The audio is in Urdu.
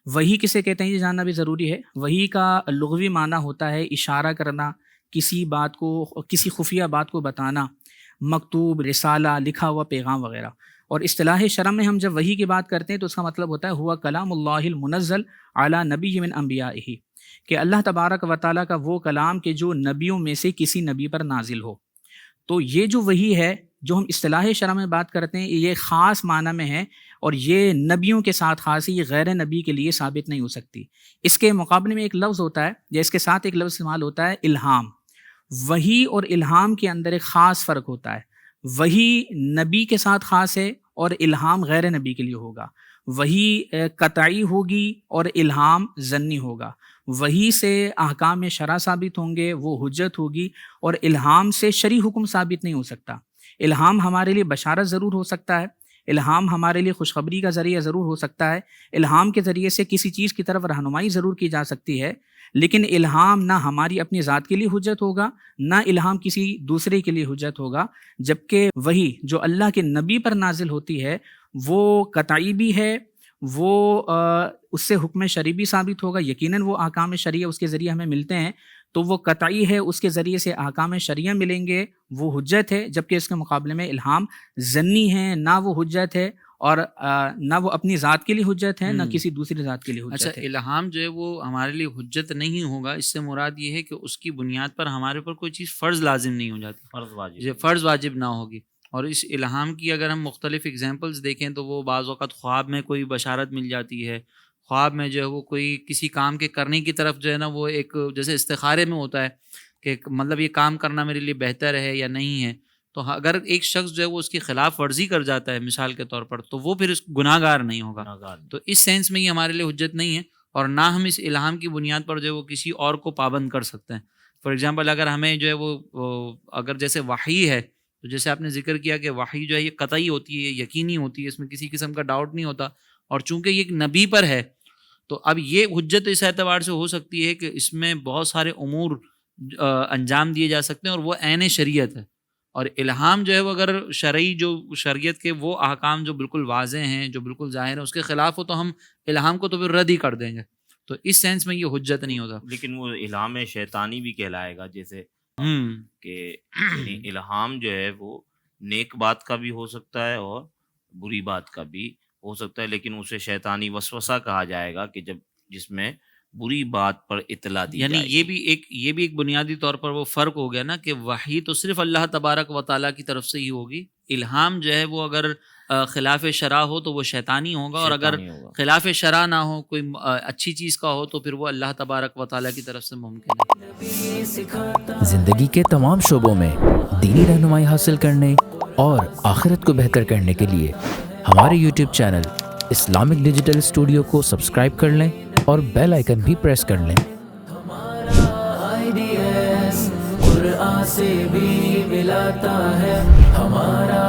وحی کسے کہتے ہیں یہ جاننا بھی ضروری ہے. وحی کا لغوی معنی ہوتا ہے اشارہ کرنا، کسی بات کو، کسی خفیہ بات کو بتانا، مکتوب، رسالہ، لکھا ہوا پیغام وغیرہ. اور اصطلاح شرع میں ہم جب وحی کی بات کرتے ہیں تو اس کا مطلب ہوتا ہے ہوا کلام اللہ المنزل علی نبی من انبیائہ، کہ اللہ تبارک و تعالیٰ کا وہ کلام کہ جو نبیوں میں سے کسی نبی پر نازل ہو. تو یہ جو وحی ہے جو ہم اصطلاح شرع میں بات کرتے ہیں یہ خاص معنی میں ہے، اور یہ نبیوں کے ساتھ خاص ہے، یہ غیر نبی کے لیے ثابت نہیں ہو سکتی. اس کے مقابلے میں ایک لفظ ہوتا ہے یا اس کے ساتھ ایک لفظ استعمال ہوتا ہے الہام. وحی اور الہام کے اندر ایک خاص فرق ہوتا ہے. وحی نبی کے ساتھ خاص ہے اور الہام غیر نبی کے لیے ہوگا. وحی قطعی ہوگی اور الہام ظنی ہوگا. وحی سے احکام شرع ثابت ہوں گے، وہ حجت ہوگی، اور الہام سے شرعی حکم ثابت نہیں ہو سکتا. الہام ہمارے لیے بشارت ضرور ہو سکتا ہے، الہام ہمارے لیے خوشخبری کا ذریعہ ضرور ہو سکتا ہے، الہام کے ذریعے سے کسی چیز کی طرف رہنمائی ضرور کی جا سکتی ہے، لیکن الہام نہ ہماری اپنی ذات کے لیے حجت ہوگا، نہ الہام کسی دوسرے کے لیے حجت ہوگا. جبکہ وحی جو اللہ کے نبی پر نازل ہوتی ہے وہ قطعی بھی ہے، وہ اس سے حکم شرعی بھی ثابت ہوگا. یقیناً وہ احکام شرعیہ اس کے ذریعے ہمیں ملتے ہیں تو وہ قطعی ہے، اس کے ذریعے سے احکام شرعیہ ملیں گے، وہ حجت ہے. جبکہ اس کے مقابلے میں الہام ظنی ہے، نہ وہ حجت ہے اور نہ وہ اپنی ذات کے لیے حجت ہے، نہ کسی دوسری ذات کے لیے حجت ہے. اچھا، الہام جو ہے وہ ہمارے لیے حجت نہیں ہوگا، اس سے مراد یہ ہے کہ اس کی بنیاد پر ہمارے اوپر کوئی چیز فرض لازم نہیں ہو جاتی، فرض واجب نہ ہوگی. اور اس الہام کی اگر ہم مختلف اگزامپلز دیکھیں تو وہ بعض اوقات خواب میں کوئی بشارت مل جاتی ہے، خواب میں جو ہے وہ کوئی کسی کام کے کرنے کی طرف جو ہے نا وہ ایک جیسے استخارے میں ہوتا ہے کہ مطلب یہ کام کرنا میرے لیے بہتر ہے یا نہیں ہے. تو اگر ایک شخص جو ہے وہ اس کی خلاف ورزی کر جاتا ہے مثال کے طور پر تو وہ پھر اس گناہ گار نہیں ہوگا. تو اس سینس میں یہ ہمارے لیے حجت نہیں ہے، اور نہ ہم اس الہام کی بنیاد پر جو ہے وہ کسی اور کو پابند کر سکتے ہیں. فار ایگزامپل اگر ہمیں جو ہے وہ اگر جیسے وحی ہے تو جیسے آپ نے ذکر کیا کہ وحی جو ہے یہ قطعی ہوتی ہے، یقینی ہوتی ہے، اس میں کسی قسم کا ڈاؤٹ نہیں ہوتا، اور چونکہ یہ ایک نبی پر ہے تو اب یہ حجت اس اعتبار سے ہو سکتی ہے کہ اس میں بہت سارے امور انجام دیے جا سکتے ہیں اور وہ عین شریعت ہے. اور الہام جو ہے وہ اگر شرعی جو شریعت کے وہ احکام جو بالکل واضح ہیں، جو بالکل ظاہر ہیں، اس کے خلاف ہو تو ہم الہام کو تو پھر رد ہی کر دیں گے. تو اس سینس میں یہ حجت نہیں ہوتا. لیکن وہ الہام شیطانی بھی کہلائے گا، جیسے کہ الہام جو ہے وہ نیک بات کا بھی ہو سکتا ہے اور بری بات کا بھی ہو سکتا ہے، لیکن اسے شیطانی وسوسہ کہا جائے گا کہ جس میں بری بات پر اطلاع دی یعنی جائے گی. یہ بھی ایک بنیادی طور پر وہ فرق ہو گیا نا کہ وحی تو صرف اللہ تبارک و تعالیٰ کی طرف سے ہی ہوگی، الہام جو ہے وہ اگر خلاف شرع ہو تو وہ شیطانی ہوگا، اور اگر خلاف شرع نہ ہو، کوئی اچھی چیز کا ہو تو پھر وہ اللہ تبارک و تعالیٰ کی طرف سے ممکن ہے. زندگی کے تمام شعبوں میں دینی رہنمائی حاصل کرنے اور آخرت کو بہتر کرنے کے لیے ہمارے YouTube channel Islamic digital studio کو سبسکرائب کر لیں اور بیل آئیکن بھی پریس کر لیں. قرآن سے بھی ملاتا ہے ہمارا